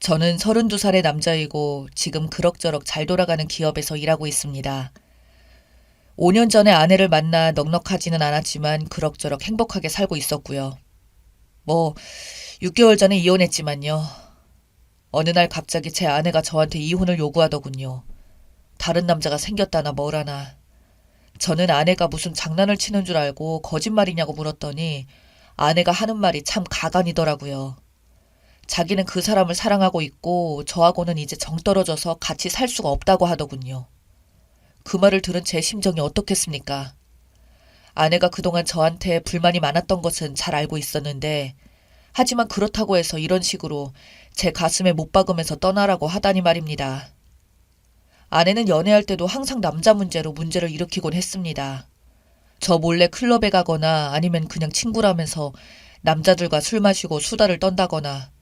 저는 32살의 남자이고 지금 그럭저럭 잘 돌아가는 기업에서 일하고 있습니다. 5년 전에 아내를 만나 넉넉하지는 않았지만 그럭저럭 행복하게 살고 있었고요. 뭐 6개월 전에 이혼했지만요. 어느 날 갑자기 제 아내가 저한테 이혼을 요구하더군요. 다른 남자가 생겼다나 뭐라나. 저는 아내가 무슨 장난을 치는 줄 알고 거짓말이냐고 물었더니 아내가 하는 말이 참 가관이더라고요. 자기는 그 사람을 사랑하고 있고 저하고는 이제 정 떨어져서 같이 살 수가 없다고 하더군요. 그 말을 들은 제 심정이 어떻겠습니까? 아내가 그동안 저한테 불만이 많았던 것은 잘 알고 있었는데 하지만 그렇다고 해서 이런 식으로 제 가슴에 못 박으면서 떠나라고 하다니 말입니다. 아내는 연애할 때도 항상 남자 문제로 문제를 일으키곤 했습니다. 저 몰래 클럽에 가거나 아니면 그냥 친구라면서 남자들과 술 마시고 수다를 떤다거나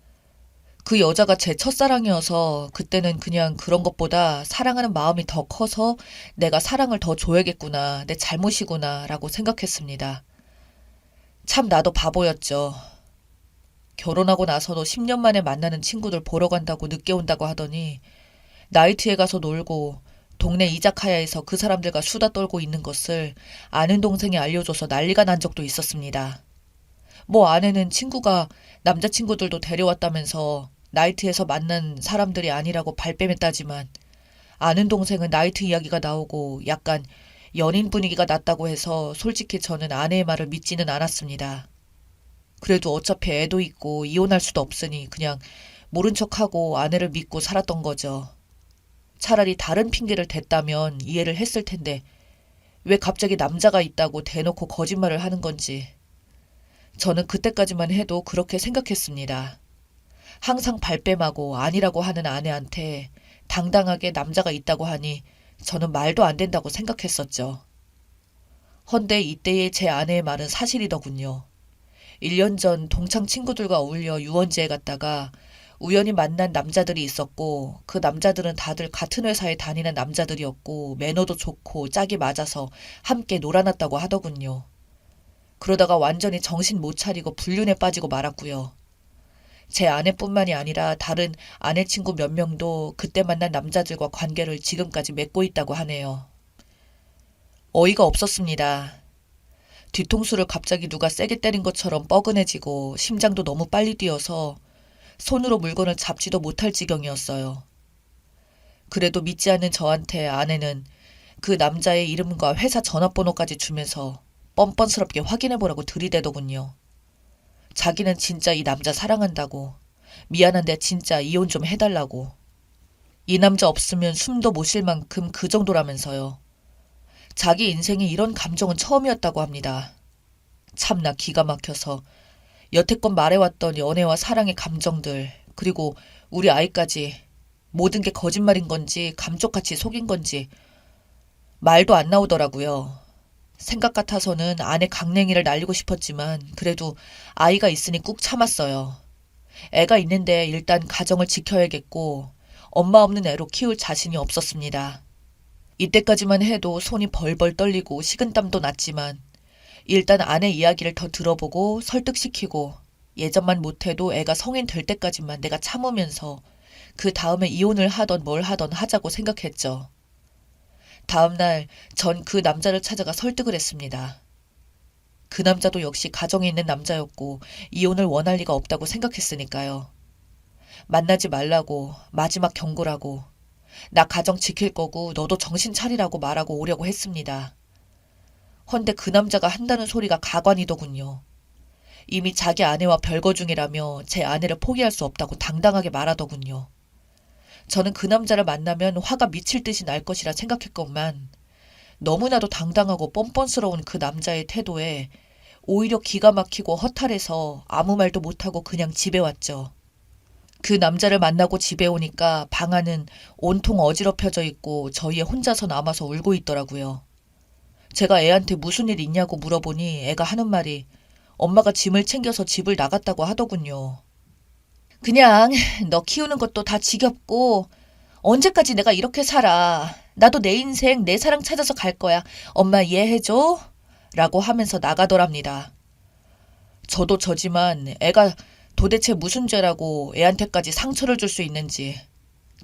그 여자가 제 첫사랑이어서 그때는 그냥 그런 것보다 사랑하는 마음이 더 커서 내가 사랑을 더 줘야겠구나, 내 잘못이구나 라고 생각했습니다. 참 나도 바보였죠. 결혼하고 나서도 10년 만에 만나는 친구들 보러 간다고 늦게 온다고 하더니 나이트에 가서 놀고 동네 이자카야에서 그 사람들과 수다 떨고 있는 것을 아는 동생이 알려줘서 난리가 난 적도 있었습니다. 뭐 아내는 친구가 남자친구들도 데려왔다면서 나이트에서 만난 사람들이 아니라고 발뺌했다지만 아는 동생은 나이트 이야기가 나오고 약간 연인 분위기가 났다고 해서 솔직히 저는 아내의 말을 믿지는 않았습니다. 그래도 어차피 애도 있고 이혼할 수도 없으니 그냥 모른 척하고 아내를 믿고 살았던 거죠. 차라리 다른 핑계를 댔다면 이해를 했을 텐데 왜 갑자기 남자가 있다고 대놓고 거짓말을 하는 건지. 저는 그때까지만 해도 그렇게 생각했습니다. 항상 발뺌하고 아니라고 하는 아내한테 당당하게 남자가 있다고 하니 저는 말도 안 된다고 생각했었죠. 헌데 이때의 제 아내의 말은 사실이더군요. 1년 전 동창 친구들과 어울려 유원지에 갔다가 우연히 만난 남자들이 있었고 그 남자들은 다들 같은 회사에 다니는 남자들이었고 매너도 좋고 짝이 맞아서 함께 놀아났다고 하더군요. 그러다가 완전히 정신 못 차리고 불륜에 빠지고 말았고요. 제 아내뿐만이 아니라 다른 아내 친구 몇 명도 그때 만난 남자들과 관계를 지금까지 맺고 있다고 하네요. 어이가 없었습니다. 뒤통수를 갑자기 누가 세게 때린 것처럼 뻐근해지고 심장도 너무 빨리 뛰어서 손으로 물건을 잡지도 못할 지경이었어요. 그래도 믿지 않는 저한테 아내는 그 남자의 이름과 회사 전화번호까지 주면서 뻔뻔스럽게 확인해보라고 들이대더군요. 자기는 진짜 이 남자 사랑한다고, 미안한데 진짜 이혼 좀 해달라고. 이 남자 없으면 숨도 못 쉴 만큼 그 정도라면서요. 자기 인생에 이런 감정은 처음이었다고 합니다. 참나 기가 막혀서 여태껏 말해왔던 연애와 사랑의 감정들, 그리고 우리 아이까지 모든 게 거짓말인 건지 감쪽같이 속인 건지 말도 안 나오더라고요. 생각 같아서는 아내 강냉이를 날리고 싶었지만 그래도 아이가 있으니 꾹 참았어요. 애가 있는데 일단 가정을 지켜야겠고 엄마 없는 애로 키울 자신이 없었습니다. 이때까지만 해도 손이 벌벌 떨리고 식은땀도 났지만 일단 아내 이야기를 더 들어보고 설득시키고 예전만 못해도 애가 성인 될 때까지만 내가 참으면서 그 다음에 이혼을 하던 뭘 하던 하자고 생각했죠. 다음날 전 그 남자를 찾아가 설득을 했습니다. 그 남자도 역시 가정에 있는 남자였고 이혼을 원할 리가 없다고 생각했으니까요. 만나지 말라고 마지막 경고라고 나 가정 지킬 거고 너도 정신 차리라고 말하고 오려고 했습니다. 헌데 그 남자가 한다는 소리가 가관이더군요. 이미 자기 아내와 별거 중이라며 제 아내를 포기할 수 없다고 당당하게 말하더군요. 저는 그 남자를 만나면 화가 미칠 듯이 날 것이라 생각했건만 너무나도 당당하고 뻔뻔스러운 그 남자의 태도에 오히려 기가 막히고 허탈해서 아무 말도 못하고 그냥 집에 왔죠. 그 남자를 만나고 집에 오니까 방 안은 온통 어지럽혀져 있고 저희에 혼자서 남아서 울고 있더라고요. 제가 애한테 무슨 일 있냐고 물어보니 애가 하는 말이 엄마가 짐을 챙겨서 집을 나갔다고 하더군요. 그냥 너 키우는 것도 다 지겹고 언제까지 내가 이렇게 살아. 나도 내 인생 내 사랑 찾아서 갈 거야. 엄마 이해해줘? 라고 하면서 나가더랍니다. 저도 저지만 애가 도대체 무슨 죄라고 애한테까지 상처를 줄 수 있는지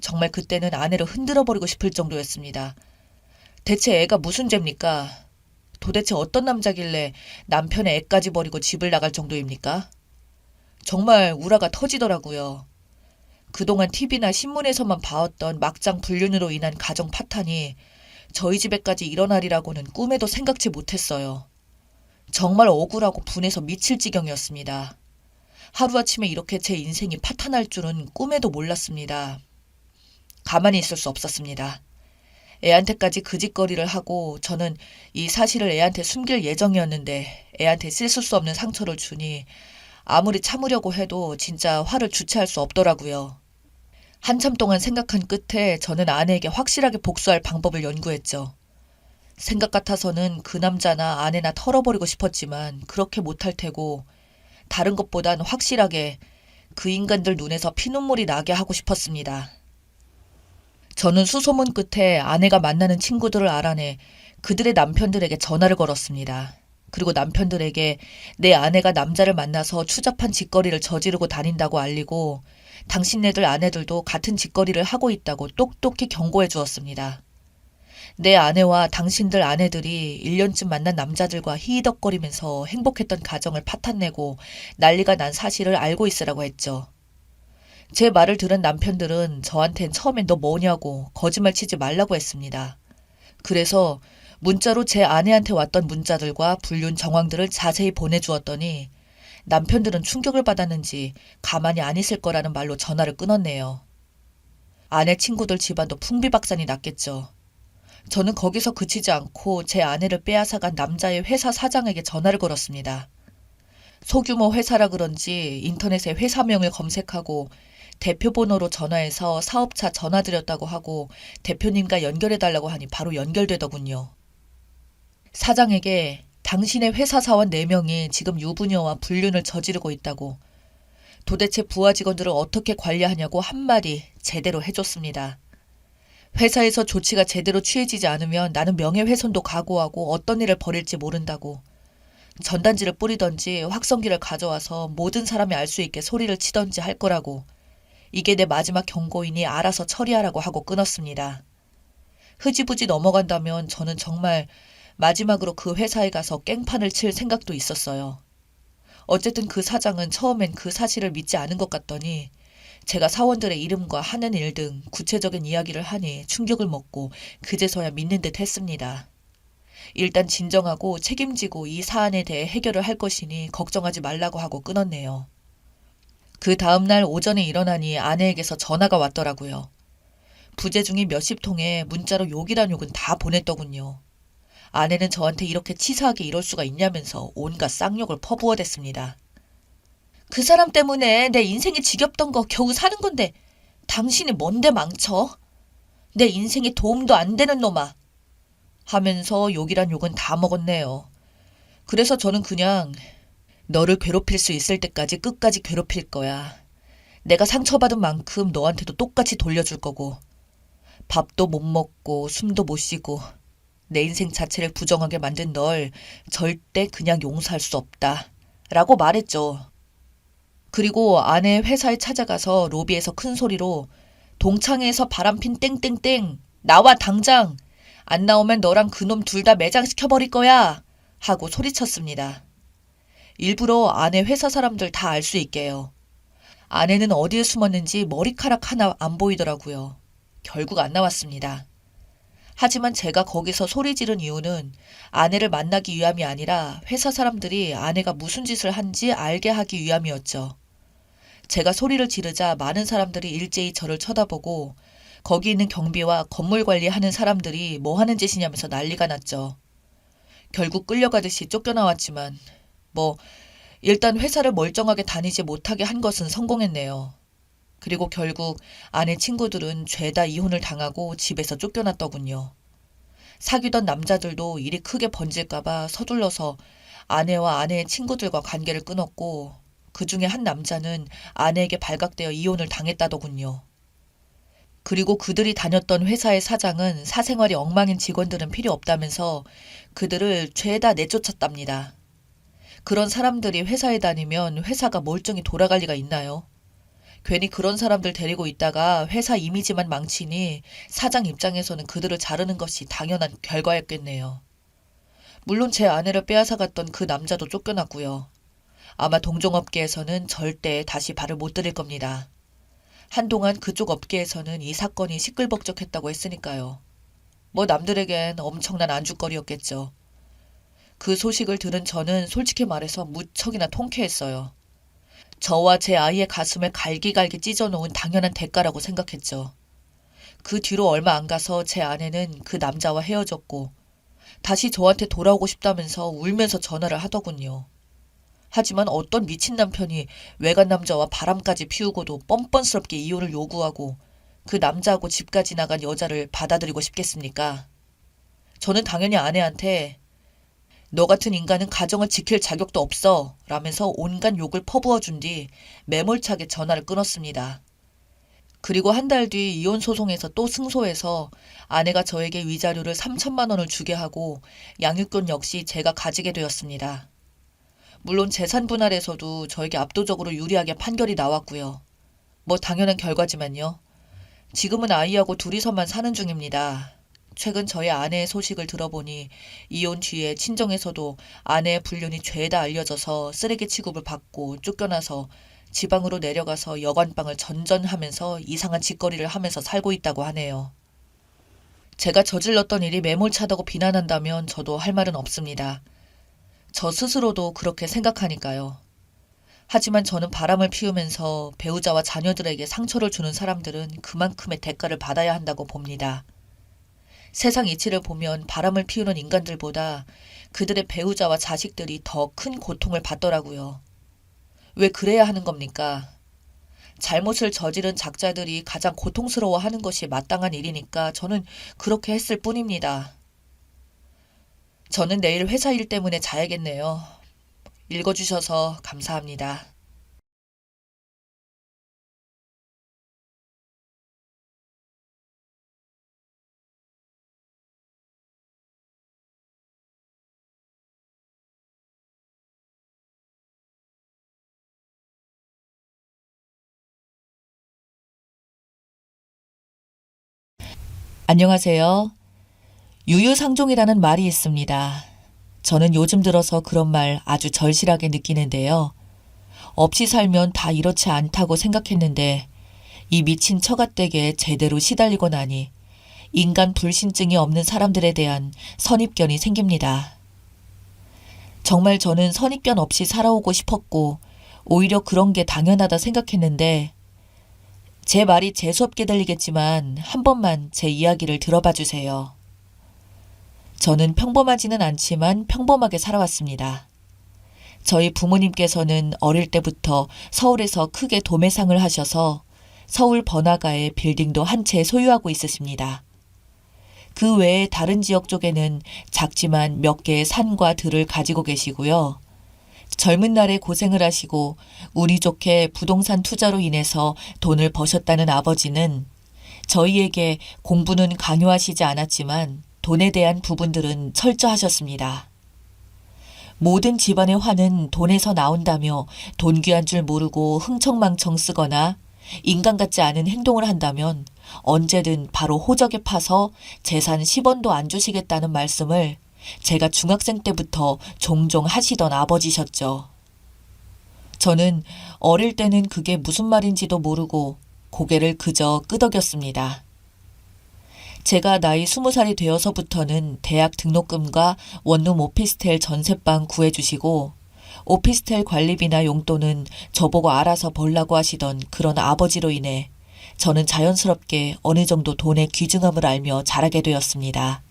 정말 그때는 아내를 흔들어버리고 싶을 정도였습니다. 대체 애가 무슨 죄입니까? 도대체 어떤 남자길래 남편의 애까지 버리고 집을 나갈 정도입니까? 정말 우라가 터지더라고요. 그동안 TV나 신문에서만 봐왔던 막장 불륜으로 인한 가정 파탄이 저희 집에까지 일어나리라고는 꿈에도 생각지 못했어요. 정말 억울하고 분해서 미칠 지경이었습니다. 하루아침에 이렇게 제 인생이 파탄날 줄은 꿈에도 몰랐습니다. 가만히 있을 수 없었습니다. 애한테까지 그 짓거리를 하고 저는 이 사실을 애한테 숨길 예정이었는데 애한테 씻을 수 없는 상처를 주니 아무리 참으려고 해도 진짜 화를 주체할 수 없더라고요. 한참 동안 생각한 끝에 저는 아내에게 확실하게 복수할 방법을 연구했죠. 생각 같아서는 그 남자나 아내나 털어버리고 싶었지만 그렇게 못할 테고 다른 것보단 확실하게 그 인간들 눈에서 피눈물이 나게 하고 싶었습니다. 저는 수소문 끝에 아내가 만나는 친구들을 알아내 그들의 남편들에게 전화를 걸었습니다. 그리고 남편들에게 내 아내가 남자를 만나서 추잡한 짓거리를 저지르고 다닌다고 알리고 당신네들 아내들도 같은 짓거리를 하고 있다고 똑똑히 경고해 주었습니다. 내 아내와 당신들 아내들이 1년쯤 만난 남자들과 히히덕거리면서 행복했던 가정을 파탄내고 난리가 난 사실을 알고 있으라고 했죠. 제 말을 들은 남편들은 저한텐 처음엔 너 뭐냐고 거짓말 치지 말라고 했습니다. 그래서 문자로 제 아내한테 왔던 문자들과 불륜 정황들을 자세히 보내주었더니 남편들은 충격을 받았는지 가만히 안 있을 거라는 말로 전화를 끊었네요. 아내 친구들 집안도 풍비박산이 났겠죠. 저는 거기서 그치지 않고 제 아내를 빼앗아간 남자의 회사 사장에게 전화를 걸었습니다. 소규모 회사라 그런지 인터넷에 회사명을 검색하고 대표 번호로 전화해서 사업차 전화드렸다고 하고 대표님과 연결해달라고 하니 바로 연결되더군요. 사장에게 당신의 회사 사원 4명이 지금 유부녀와 불륜을 저지르고 있다고 도대체 부하 직원들을 어떻게 관리하냐고 한마디 제대로 해줬습니다. 회사에서 조치가 제대로 취해지지 않으면 나는 명예훼손도 각오하고 어떤 일을 벌일지 모른다고 전단지를 뿌리던지 확성기를 가져와서 모든 사람이 알 수 있게 소리를 치던지 할 거라고 이게 내 마지막 경고이니 알아서 처리하라고 하고 끊었습니다. 흐지부지 넘어간다면 저는 정말 마지막으로 그 회사에 가서 깽판을 칠 생각도 있었어요. 어쨌든 그 사장은 처음엔 그 사실을 믿지 않은 것 같더니 제가 사원들의 이름과 하는 일 등 구체적인 이야기를 하니 충격을 먹고 그제서야 믿는 듯 했습니다. 일단 진정하고 책임지고 이 사안에 대해 해결을 할 것이니 걱정하지 말라고 하고 끊었네요. 그 다음날 오전에 일어나니 아내에게서 전화가 왔더라고요. 부재중이 몇십 통에 문자로 욕이란 욕은 다 보냈더군요. 아내는 저한테 이렇게 치사하게 이럴 수가 있냐면서 온갖 쌍욕을 퍼부어댔습니다. 그 사람 때문에 내 인생이 지겹던 거 겨우 사는 건데 당신이 뭔데 망쳐? 내 인생에 도움도 안 되는 놈아. 하면서 욕이란 욕은 다 먹었네요. 그래서 저는 그냥 너를 괴롭힐 수 있을 때까지 끝까지 괴롭힐 거야. 내가 상처받은 만큼 너한테도 똑같이 돌려줄 거고 밥도 못 먹고 숨도 못 쉬고 내 인생 자체를 부정하게 만든 널 절대 그냥 용서할 수 없다. 라고 말했죠. 그리고 아내 회사에 찾아가서 로비에서 큰 소리로 동창회에서 바람핀 땡땡땡 나와 당장 안 나오면 너랑 그놈 둘 다 매장시켜버릴 거야 하고 소리쳤습니다. 일부러 아내 회사 사람들 다 알 수 있게요. 아내는 어디에 숨었는지 머리카락 하나 안 보이더라고요. 결국 안 나왔습니다. 하지만 제가 거기서 소리 지른 이유는 아내를 만나기 위함이 아니라 회사 사람들이 아내가 무슨 짓을 한지 알게 하기 위함이었죠. 제가 소리를 지르자 많은 사람들이 일제히 저를 쳐다보고 거기 있는 경비와 건물 관리하는 사람들이 뭐 하는 짓이냐면서 난리가 났죠. 결국 끌려가듯이 쫓겨나왔지만 일단 회사를 멀쩡하게 다니지 못하게 한 것은 성공했네요. 그리고 결국 아내 친구들은 죄다 이혼을 당하고 집에서 쫓겨났더군요. 사귀던 남자들도 일이 크게 번질까봐 서둘러서 아내와 아내의 친구들과 관계를 끊었고 그 중에 한 남자는 아내에게 발각되어 이혼을 당했다더군요. 그리고 그들이 다녔던 회사의 사장은 사생활이 엉망인 직원들은 필요 없다면서 그들을 죄다 내쫓았답니다. 그런 사람들이 회사에 다니면 회사가 멀쩡히 돌아갈 리가 있나요? 괜히 그런 사람들 데리고 있다가 회사 이미지만 망치니 사장 입장에서는 그들을 자르는 것이 당연한 결과였겠네요. 물론 제 아내를 빼앗아갔던 그 남자도 쫓겨났고요. 아마 동종업계에서는 절대 다시 발을 못 들일 겁니다. 한동안 그쪽 업계에서는 이 사건이 시끌벅적했다고 했으니까요. 뭐 남들에겐 엄청난 안주거리였겠죠. 그 소식을 들은 저는 솔직히 말해서 무척이나 통쾌했어요. 저와 제 아이의 가슴을 갈기갈기 찢어놓은 당연한 대가라고 생각했죠. 그 뒤로 얼마 안 가서 제 아내는 그 남자와 헤어졌고 다시 저한테 돌아오고 싶다면서 울면서 전화를 하더군요. 하지만 어떤 미친 남편이 외간 남자와 바람까지 피우고도 뻔뻔스럽게 이혼을 요구하고 그 남자하고 집까지 나간 여자를 받아들이고 싶겠습니까? 저는 당연히 아내한테 너 같은 인간은 가정을 지킬 자격도 없어 라면서 온갖 욕을 퍼부어준 뒤 매몰차게 전화를 끊었습니다. 그리고 한 달 뒤 이혼 소송에서 또 승소해서 아내가 저에게 위자료를 3천만 원을 주게 하고 양육권 역시 제가 가지게 되었습니다. 물론 재산 분할에서도 저에게 압도적으로 유리하게 판결이 나왔고요. 뭐 당연한 결과지만요. 지금은 아이하고 둘이서만 사는 중입니다. 최근 저희 아내의 소식을 들어보니 이혼 뒤에 친정에서도 아내의 불륜이 죄다 알려져서 쓰레기 취급을 받고 쫓겨나서 지방으로 내려가서 여관방을 전전하면서 이상한 짓거리를 하면서 살고 있다고 하네요. 제가 저질렀던 일이 매몰차다고 비난한다면 저도 할 말은 없습니다. 저 스스로도 그렇게 생각하니까요. 하지만 저는 바람을 피우면서 배우자와 자녀들에게 상처를 주는 사람들은 그만큼의 대가를 받아야 한다고 봅니다. 세상 이치를 보면 바람을 피우는 인간들보다 그들의 배우자와 자식들이 더 큰 고통을 받더라고요. 왜 그래야 하는 겁니까? 잘못을 저지른 작자들이 가장 고통스러워하는 것이 마땅한 일이니까 저는 그렇게 했을 뿐입니다. 저는 내일 회사 일 때문에 자야겠네요. 읽어주셔서 감사합니다. 안녕하세요. 유유상종이라는 말이 있습니다. 저는 요즘 들어서 그런 말 아주 절실하게 느끼는데요. 없이 살면 다 이렇지 않다고 생각했는데 이 미친 처갓댁에 제대로 시달리고 나니 인간 불신증이 없는 사람들에 대한 선입견이 생깁니다. 정말 저는 선입견 없이 살아오고 싶었고 오히려 그런 게 당연하다 생각했는데 제 말이 재수없게 들리겠지만 한 번만 제 이야기를 들어봐 주세요. 저는 평범하지는 않지만 평범하게 살아왔습니다. 저희 부모님께서는 어릴 때부터 서울에서 크게 도매상을 하셔서 서울 번화가에 빌딩도 한 채 소유하고 있으십니다. 그 외에 다른 지역 쪽에는 작지만 몇 개의 산과 들을 가지고 계시고요. 젊은 날에 고생을 하시고 운이 좋게 부동산 투자로 인해서 돈을 버셨다는 아버지는 저희에게 공부는 강요하시지 않았지만 돈에 대한 부분들은 철저하셨습니다. 모든 집안의 화는 돈에서 나온다며 돈 귀한 줄 모르고 흥청망청 쓰거나 인간 같지 않은 행동을 한다면 언제든 바로 호적에 파서 재산 10원도 안 주시겠다는 말씀을 제가 중학생 때부터 종종 하시던 아버지셨죠. 저는 어릴 때는 그게 무슨 말인지도 모르고 고개를 그저 끄덕였습니다. 제가 나이 20살이 되어서부터는 대학 등록금과 원룸 오피스텔 전셋방 구해주시고 오피스텔 관리비나 용돈은 저보고 알아서 벌라고 하시던 그런 아버지로 인해 저는 자연스럽게 어느 정도 돈의 귀중함을 알며 자라게 되었습니다.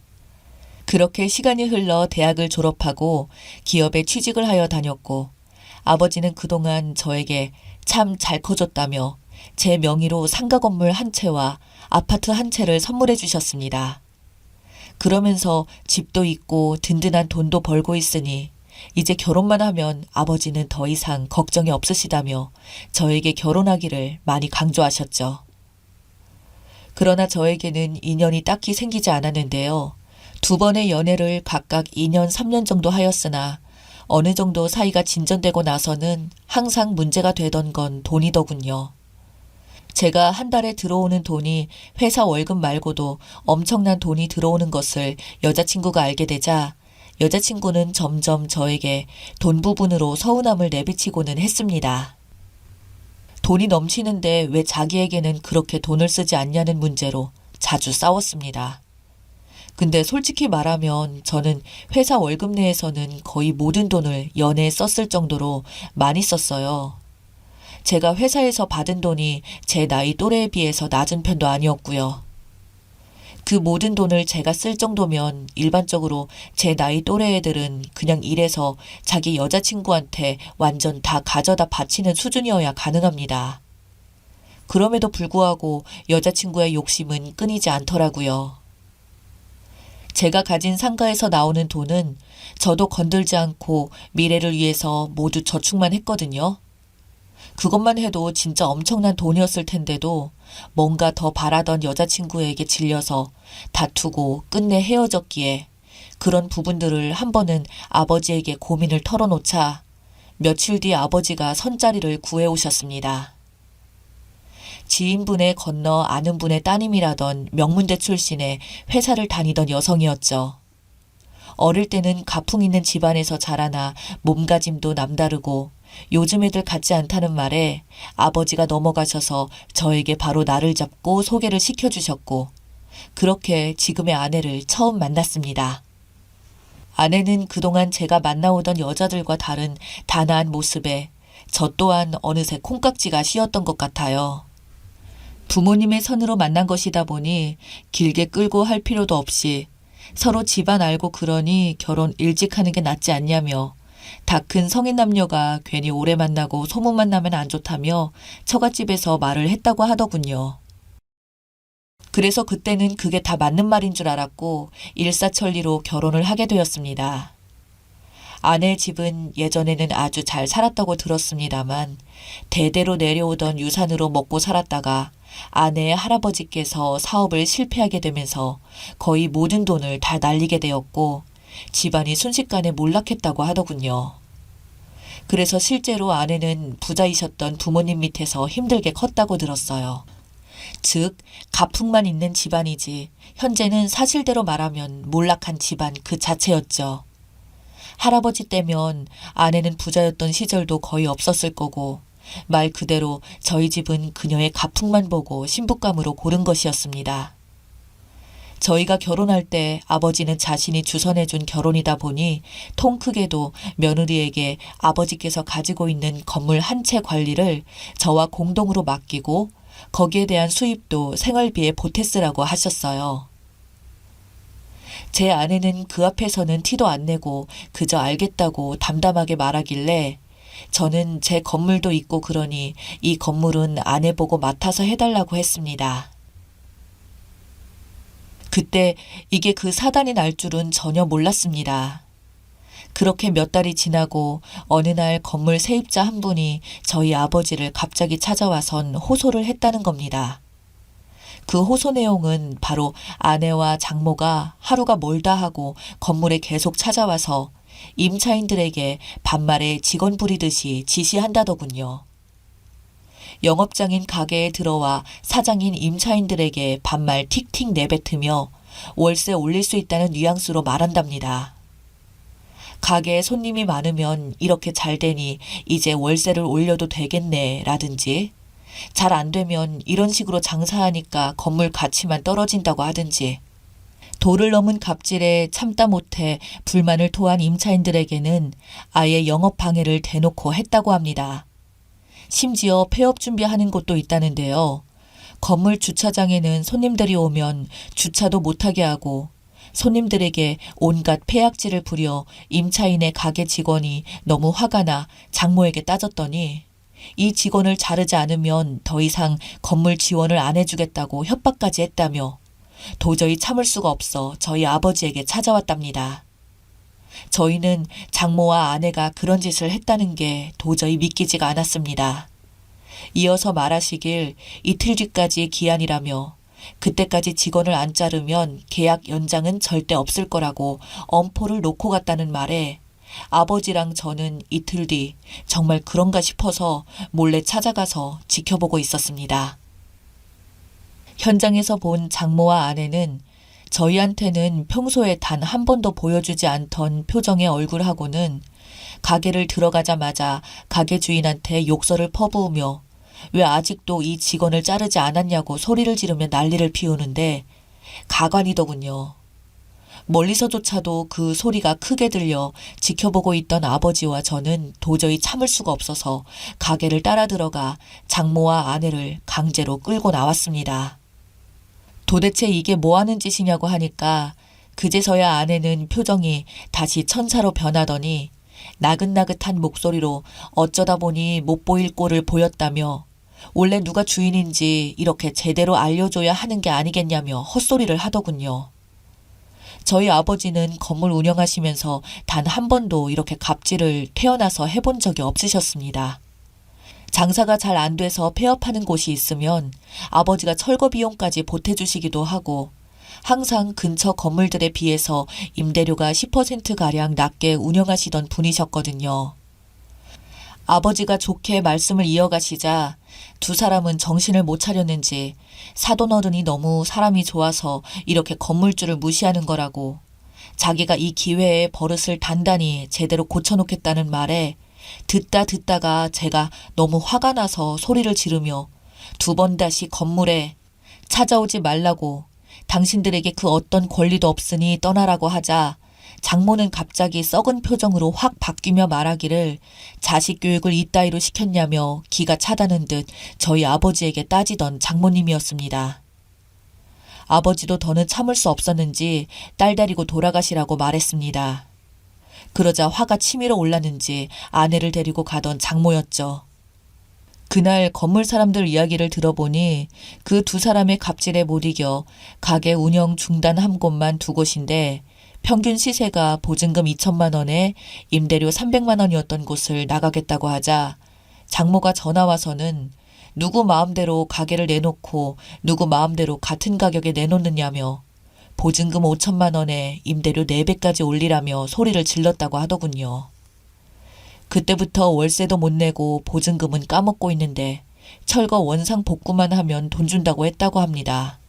그렇게 시간이 흘러 대학을 졸업하고 기업에 취직을 하여 다녔고 아버지는 그동안 저에게 참 잘 커줬다며 제 명의로 상가 건물 한 채와 아파트 한 채를 선물해 주셨습니다. 그러면서 집도 있고 든든한 돈도 벌고 있으니 이제 결혼만 하면 아버지는 더 이상 걱정이 없으시다며 저에게 결혼하기를 많이 강조하셨죠. 그러나 저에게는 인연이 딱히 생기지 않았는데요. 두 번의 연애를 각각 2년, 3년 정도 하였으나 어느 정도 사이가 진전되고 나서는 항상 문제가 되던 건 돈이더군요. 제가 한 달에 들어오는 돈이 회사 월급 말고도 엄청난 돈이 들어오는 것을 여자친구가 알게 되자 여자친구는 점점 저에게 돈 부분으로 서운함을 내비치고는 했습니다. 돈이 넘치는데 왜 자기에게는 그렇게 돈을 쓰지 않냐는 문제로 자주 싸웠습니다. 근데 솔직히 말하면 저는 회사 월급 내에서는 거의 모든 돈을 연애에 썼을 정도로 많이 썼어요. 제가 회사에서 받은 돈이 제 나이 또래에 비해서 낮은 편도 아니었고요. 그 모든 돈을 제가 쓸 정도면 일반적으로 제 나이 또래 애들은 그냥 일해서 자기 여자친구한테 완전 다 가져다 바치는 수준이어야 가능합니다. 그럼에도 불구하고 여자친구의 욕심은 끊이지 않더라고요. 제가 가진 상가에서 나오는 돈은 저도 건들지 않고 미래를 위해서 모두 저축만 했거든요. 그것만 해도 진짜 엄청난 돈이었을 텐데도 뭔가 더 바라던 여자친구에게 질려서 다투고 끝내 헤어졌기에 그런 부분들을 한 번은 아버지에게 고민을 털어놓자 며칠 뒤 아버지가 선자리를 구해오셨습니다. 지인분의 건너 아는 분의 따님이라던 명문대 출신의 회사를 다니던 여성이었죠. 어릴 때는 가풍 있는 집안에서 자라나 몸가짐도 남다르고 요즘 애들 같지 않다는 말에 아버지가 넘어가셔서 저에게 바로 나를 잡고 소개를 시켜주셨고 그렇게 지금의 아내를 처음 만났습니다. 아내는 그동안 제가 만나오던 여자들과 다른 단아한 모습에 저 또한 어느새 콩깍지가 씌었던 것 같아요. 부모님의 선으로 만난 것이다 보니 길게 끌고 할 필요도 없이 서로 집안 알고 그러니 결혼 일찍 하는 게 낫지 않냐며 다 큰 성인 남녀가 괜히 오래 만나고 소문만 나면 안 좋다며 처갓집에서 말을 했다고 하더군요. 그래서 그때는 그게 다 맞는 말인 줄 알았고 일사천리로 결혼을 하게 되었습니다. 아내 집은 예전에는 아주 잘 살았다고 들었습니다만 대대로 내려오던 유산으로 먹고 살았다가 아내의 할아버지께서 사업을 실패하게 되면서 거의 모든 돈을 다 날리게 되었고 집안이 순식간에 몰락했다고 하더군요. 그래서 실제로 아내는 부자이셨던 부모님 밑에서 힘들게 컸다고 들었어요. 즉, 가풍만 있는 집안이지 현재는 사실대로 말하면 몰락한 집안 그 자체였죠. 할아버지 때면 아내는 부자였던 시절도 거의 없었을 거고 말 그대로 저희 집은 그녀의 가풍만 보고 신부감으로 고른 것이었습니다. 저희가 결혼할 때 아버지는 자신이 주선해준 결혼이다 보니 통 크게도 며느리에게 아버지께서 가지고 있는 건물 한 채 관리를 저와 공동으로 맡기고 거기에 대한 수입도 생활비에 보탰으라고 하셨어요. 제 아내는 그 앞에서는 티도 안 내고 그저 알겠다고 담담하게 말하길래 저는 제 건물도 있고 그러니 이 건물은 아내 보고 맡아서 해달라고 했습니다. 그때 이게 그 사단이 날 줄은 전혀 몰랐습니다. 그렇게 몇 달이 지나고 어느 날 건물 세입자 한 분이 저희 아버지를 갑자기 찾아와선 호소를 했다는 겁니다. 그 호소 내용은 바로 아내와 장모가 하루가 멀다 하고 건물에 계속 찾아와서 임차인들에게 반말에 직원 부리듯이 지시한다더군요. 영업장인 가게에 들어와 사장인 임차인들에게 반말 틱틱 내뱉으며 월세 올릴 수 있다는 뉘앙스로 말한답니다. 가게에 손님이 많으면 이렇게 잘 되니 이제 월세를 올려도 되겠네 라든지 잘 안 되면 이런 식으로 장사하니까 건물 가치만 떨어진다고 하든지 도를 넘은 갑질에 참다 못해 불만을 토한 임차인들에게는 아예 영업 방해를 대놓고 했다고 합니다. 심지어 폐업 준비하는 곳도 있다는데요. 건물 주차장에는 손님들이 오면 주차도 못하게 하고 손님들에게 온갖 폐악질을 부려 임차인의 가게 직원이 너무 화가 나 장모에게 따졌더니 이 직원을 자르지 않으면 더 이상 건물 지원을 안 해주겠다고 협박까지 했다며 도저히 참을 수가 없어 저희 아버지에게 찾아왔답니다. 저희는 장모와 아내가 그런 짓을 했다는 게 도저히 믿기지가 않았습니다. 이어서 말하시길 이틀 뒤까지 기한이라며 그때까지 직원을 안 자르면 계약 연장은 절대 없을 거라고 엄포를 놓고 갔다는 말에 아버지랑 저는 이틀 뒤 정말 그런가 싶어서 몰래 찾아가서 지켜보고 있었습니다. 현장에서 본 장모와 아내는 저희한테는 평소에 단 한 번도 보여주지 않던 표정의 얼굴하고는 가게를 들어가자마자 가게 주인한테 욕설을 퍼부으며 왜 아직도 이 직원을 자르지 않았냐고 소리를 지르며 난리를 피우는데 가관이더군요. 멀리서조차도 그 소리가 크게 들려 지켜보고 있던 아버지와 저는 도저히 참을 수가 없어서 가게를 따라 들어가 장모와 아내를 강제로 끌고 나왔습니다. 도대체 이게 뭐 하는 짓이냐고 하니까 그제서야 아내는 표정이 다시 천사로 변하더니 나긋나긋한 목소리로 어쩌다 보니 못 보일 꼴을 보였다며 원래 누가 주인인지 이렇게 제대로 알려줘야 하는 게 아니겠냐며 헛소리를 하더군요. 저희 아버지는 건물 운영하시면서 단 한 번도 이렇게 갑질을 태어나서 해본 적이 없으셨습니다. 장사가 잘 안 돼서 폐업하는 곳이 있으면 아버지가 철거 비용까지 보태주시기도 하고 항상 근처 건물들에 비해서 임대료가 10%가량 낮게 운영하시던 분이셨거든요. 아버지가 좋게 말씀을 이어가시자 두 사람은 정신을 못 차렸는지 사돈어른이 너무 사람이 좋아서 이렇게 건물주를 무시하는 거라고 자기가 이 기회에 버릇을 단단히 제대로 고쳐놓겠다는 말에 듣다가 제가 너무 화가 나서 소리를 지르며 두 번 다시 건물에 찾아오지 말라고 당신들에게 그 어떤 권리도 없으니 떠나라고 하자 장모는 갑자기 썩은 표정으로 확 바뀌며 말하기를 자식 교육을 이따위로 시켰냐며 기가 차다는 듯 저희 아버지에게 따지던 장모님이었습니다. 아버지도 더는 참을 수 없었는지 딸 데리고 돌아가시라고 말했습니다. 그러자 화가 치밀어 올랐는지 아내를 데리고 가던 장모였죠. 그날 건물 사람들 이야기를 들어보니 그 두 사람의 갑질에 못 이겨 가게 운영 중단한 곳만 두 곳인데 평균 시세가 보증금 2천만 원에 임대료 300만 원이었던 곳을 나가겠다고 하자 장모가 전화 와서는 누구 마음대로 가게를 내놓고 누구 마음대로 같은 가격에 내놓느냐며 보증금 5천만 원에 임대료 4배까지 올리라며 소리를 질렀다고 하더군요. 그때부터 월세도 못 내고 보증금은 까먹고 있는데 철거 원상 복구만 하면 돈 준다고 했다고 합니다.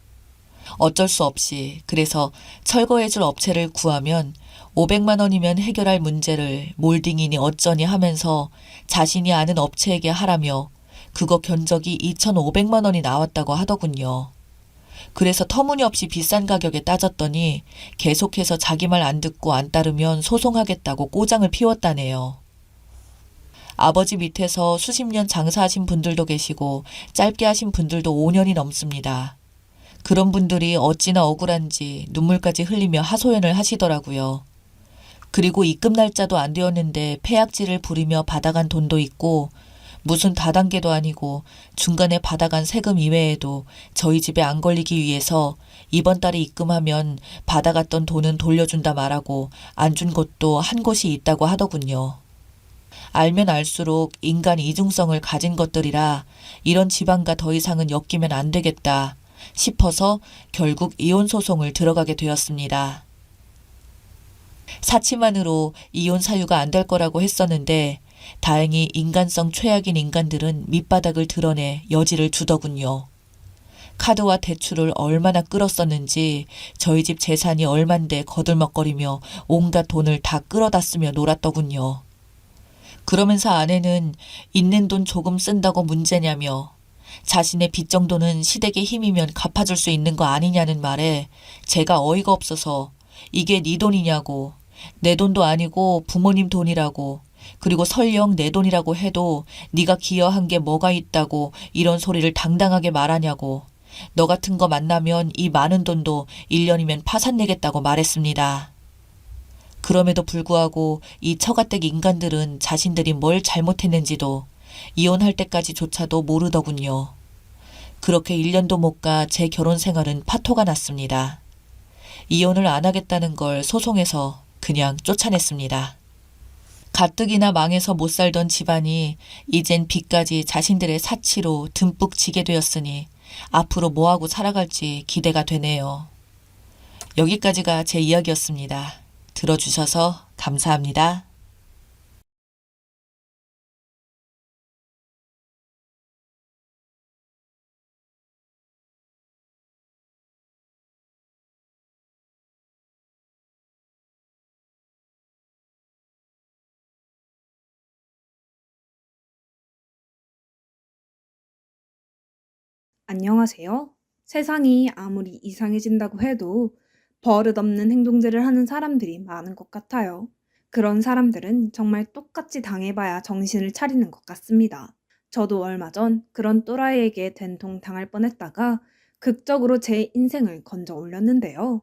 어쩔 수 없이 그래서 철거해줄 업체를 구하면 500만 원이면 해결할 문제를 몰딩이니 어쩌니 하면서 자신이 아는 업체에게 하라며 그거 견적이 2,500만 원이 나왔다고 하더군요. 그래서 터무니없이 비싼 가격에 따졌더니 계속해서 자기 말 안 듣고 안 따르면 소송하겠다고 꼬장을 피웠다네요. 아버지 밑에서 수십 년 장사하신 분들도 계시고 짧게 하신 분들도 5년이 넘습니다. 그런 분들이 어찌나 억울한지 눈물까지 흘리며 하소연을 하시더라고요. 그리고 입금 날짜도 안 되었는데 폐악질을 부리며 받아간 돈도 있고 무슨 다단계도 아니고 중간에 받아간 세금 이외에도 저희 집에 안 걸리기 위해서 이번 달에 입금하면 받아갔던 돈은 돌려준다 말하고 안 준 곳도 한 곳이 있다고 하더군요. 알면 알수록 인간 이중성을 가진 것들이라 이런 집안과 더 이상은 엮이면 안 되겠다 싶어서 결국 이혼 소송을 들어가게 되었습니다. 사치만으로 이혼 사유가 안 될 거라고 했었는데 다행히 인간성 최악인 인간들은 밑바닥을 드러내 여지를 주더군요. 카드와 대출을 얼마나 끌었었는지 저희 집 재산이 얼만데 거들먹거리며 온갖 돈을 다 끌어다 쓰며 놀았더군요. 그러면서 아내는 있는 돈 조금 쓴다고 문제냐며 자신의 빚 정도는 시댁의 힘이면 갚아줄 수 있는 거 아니냐는 말에 제가 어이가 없어서 이게 네 돈이냐고 내 돈도 아니고 부모님 돈이라고 그리고 설령 내 돈이라고 해도 네가 기여한 게 뭐가 있다고 이런 소리를 당당하게 말하냐고 너 같은 거 만나면 이 많은 돈도 1년이면 파산내겠다고 말했습니다. 그럼에도 불구하고 이 처가댁 인간들은 자신들이 뭘 잘못했는지도 이혼할 때까지조차도 모르더군요. 그렇게 1년도 못 가 제 결혼 생활은 파토가 났습니다. 이혼을 안 하겠다는 걸 소송해서 그냥 쫓아냈습니다. 가뜩이나 망해서 못 살던 집안이 이젠 빚까지 자신들의 사치로 듬뿍 지게 되었으니 앞으로 뭐하고 살아갈지 기대가 되네요. 여기까지가 제 이야기였습니다. 들어주셔서 감사합니다. 안녕하세요. 세상이 아무리 이상해진다고 해도 버릇없는 행동들을 하는 사람들이 많은 것 같아요. 그런 사람들은 정말 똑같이 당해봐야 정신을 차리는 것 같습니다. 저도 얼마 전 그런 또라이에게 된통 당할 뻔했다가 극적으로 제 인생을 건져 올렸는데요.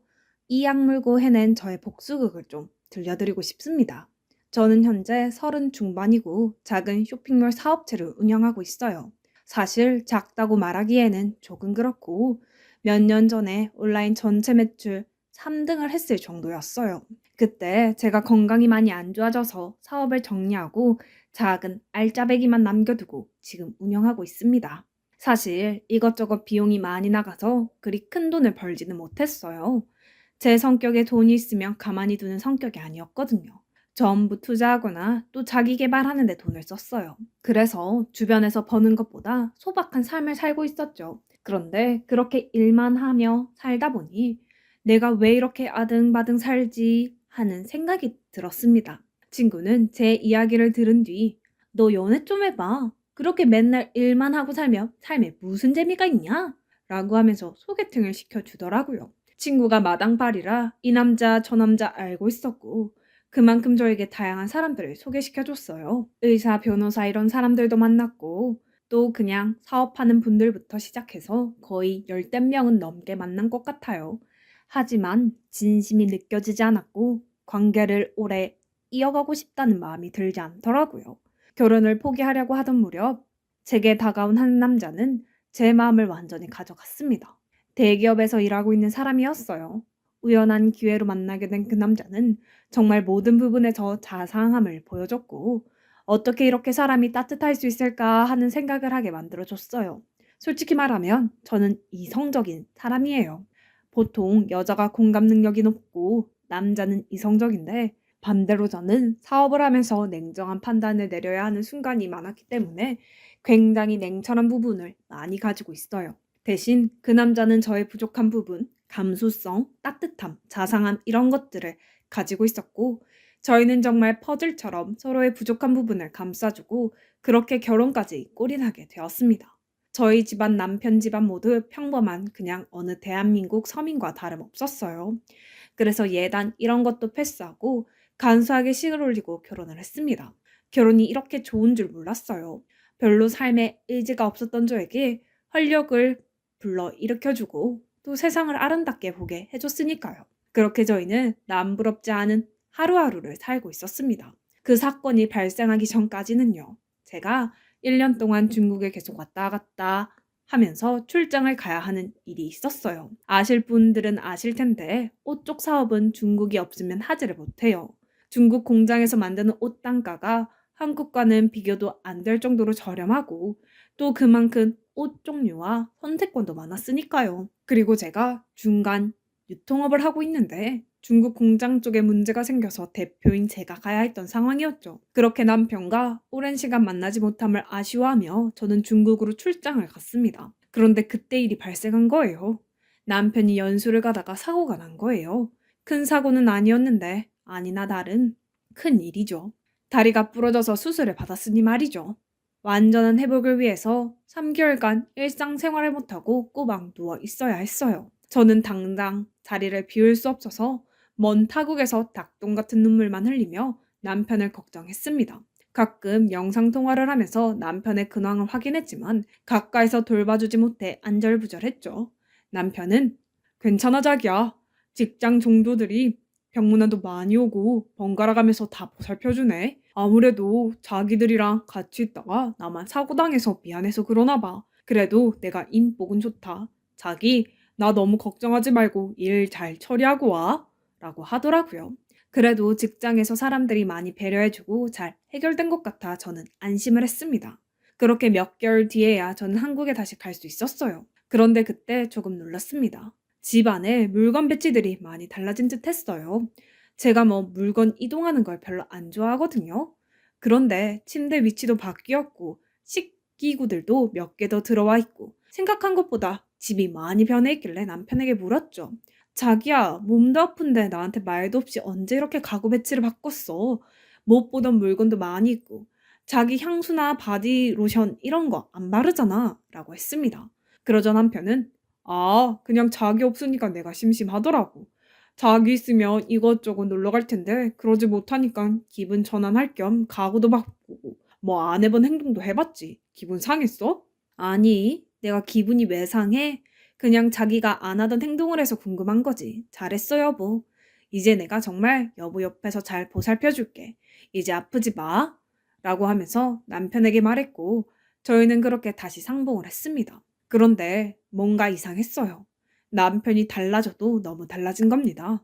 이 악물고 해낸 저의 복수극을 좀 들려드리고 싶습니다. 저는 현재 30 중반이고 작은 쇼핑몰 사업체를 운영하고 있어요. 사실 작다고 말하기에는 조금 그렇고 몇 년 전에 온라인 전체 매출 3등을 했을 정도였어요. 그때 제가 건강이 많이 안 좋아져서 사업을 정리하고 작은 알짜배기만 남겨두고 지금 운영하고 있습니다. 사실 이것저것 비용이 많이 나가서 그리 큰 돈을 벌지는 못했어요. 제 성격에 돈이 있으면 가만히 두는 성격이 아니었거든요. 전부 투자하거나 또 자기 개발하는 데 돈을 썼어요. 그래서 주변에서 버는 것보다 소박한 삶을 살고 있었죠. 그런데 그렇게 일만 하며 살다 보니 내가 왜 이렇게 아등바등 살지 하는 생각이 들었습니다. 친구는 제 이야기를 들은 뒤 너 연애 좀 해봐. 그렇게 맨날 일만 하고 살면 삶에 무슨 재미가 있냐? 라고 하면서 소개팅을 시켜주더라고요. 친구가 마당발이라 이 남자 저 남자 알고 있었고 그만큼 저에게 다양한 사람들을 소개시켜줬어요. 의사, 변호사 이런 사람들도 만났고 또 그냥 사업하는 분들부터 시작해서 거의 열댓 명은 넘게 만난 것 같아요. 하지만 진심이 느껴지지 않았고 관계를 오래 이어가고 싶다는 마음이 들지 않더라고요. 결혼을 포기하려고 하던 무렵 제게 다가온 한 남자는 제 마음을 완전히 가져갔습니다. 대기업에서 일하고 있는 사람이었어요. 우연한 기회로 만나게 된 그 남자는 정말 모든 부분에서 자상함을 보여줬고 어떻게 이렇게 사람이 따뜻할 수 있을까 하는 생각을 하게 만들어줬어요. 솔직히 말하면 저는 이성적인 사람이에요. 보통 여자가 공감 능력이 높고 남자는 이성적인데 반대로 저는 사업을 하면서 냉정한 판단을 내려야 하는 순간이 많았기 때문에 굉장히 냉철한 부분을 많이 가지고 있어요. 대신 그 남자는 저의 부족한 부분, 감수성, 따뜻함, 자상함 이런 것들을 가지고 있었고 저희는 정말 퍼즐처럼 서로의 부족한 부분을 감싸주고 그렇게 결혼까지 꼴인하게 되었습니다. 저희 집안 남편 집안 모두 평범한 그냥 어느 대한민국 서민과 다름없었어요. 그래서 예단 이런 것도 패스하고 간소하게 식을 올리고 결혼을 했습니다. 결혼이 이렇게 좋은 줄 몰랐어요. 별로 삶에 의지가 없었던 저에게 활력을 불러 일으켜주고 또 세상을 아름답게 보게 해줬으니까요. 그렇게 저희는 남부럽지 않은 하루하루를 살고 있었습니다. 그 사건이 발생하기 전까지는요. 제가 1년 동안 중국에 계속 왔다 갔다 하면서 출장을 가야 하는 일이 있었어요. 아실 분들은 아실 텐데 옷 쪽 사업은 중국이 없으면 하지를 못해요. 중국 공장에서 만드는 옷 단가가 한국과는 비교도 안 될 정도로 저렴하고 또 그만큼 옷 종류와 선택권도 많았으니까요. 그리고 제가 중간 유통업을 하고 있는데 중국 공장 쪽에 문제가 생겨서 대표인 제가 가야 했던 상황이었죠. 그렇게 남편과 오랜 시간 만나지 못함을 아쉬워하며 저는 중국으로 출장을 갔습니다. 그런데 그때 일이 발생한 거예요. 남편이 연수를 가다가 사고가 난 거예요. 큰 사고는 아니었는데 아니나 다른 큰 일이죠. 다리가 부러져서 수술을 받았으니 말이죠. 완전한 회복을 위해서 3개월간 일상생활을 못하고 꼬박 누워 있어야 했어요. 저는 당장 자리를 비울 수 없어서 먼 타국에서 닭똥 같은 눈물만 흘리며 남편을 걱정했습니다. 가끔 영상통화를 하면서 남편의 근황을 확인했지만 가까이서 돌봐주지 못해 안절부절했죠. 남편은 괜찮아 자기야. 직장 종도들이 병문안도 많이 오고 번갈아 가면서 다 보살펴주네. 아무래도 자기들이랑 같이 있다가 나만 사고당해서 미안해서 그러나 봐. 그래도 내가 인복은 좋다. 자기 나 너무 걱정하지 말고 일 잘 처리하고 와. 라고 하더라고요. 그래도 직장에서 사람들이 많이 배려해주고 잘 해결된 것 같아 저는 안심을 했습니다. 그렇게 몇 개월 뒤에야 저는 한국에 다시 갈 수 있었어요. 그런데 그때 조금 놀랐습니다. 집 안에 물건 배치들이 많이 달라진 듯 했어요. 제가 뭐 물건 이동하는 걸 별로 안 좋아하거든요. 그런데 침대 위치도 바뀌었고 식기구들도 몇 개 더 들어와 있고 생각한 것보다 집이 많이 변해 있길래 남편에게 물었죠. 자기야, 몸도 아픈데 나한테 말도 없이 언제 이렇게 가구 배치를 바꿨어? 못 보던 물건도 많이 있고 자기 향수나 바디 로션 이런 거 안 바르잖아 라고 했습니다. 그러자 남편은 아, 그냥 자기 없으니까 내가 심심하더라고. 자기 있으면 이것저것 놀러 갈 텐데 그러지 못하니까 기분 전환할 겸 가구도 바꾸고 뭐 안 해본 행동도 해봤지. 기분 상했어? 아니, 내가 기분이 왜 상해? 그냥 자기가 안 하던 행동을 해서 궁금한 거지. 잘했어, 여보. 이제 내가 정말 여보 옆에서 잘 보살펴 줄게. 이제 아프지 마. 라고 하면서 남편에게 말했고, 저희는 그렇게 다시 상봉을 했습니다. 그런데 뭔가 이상했어요. 남편이 달라져도 너무 달라진 겁니다.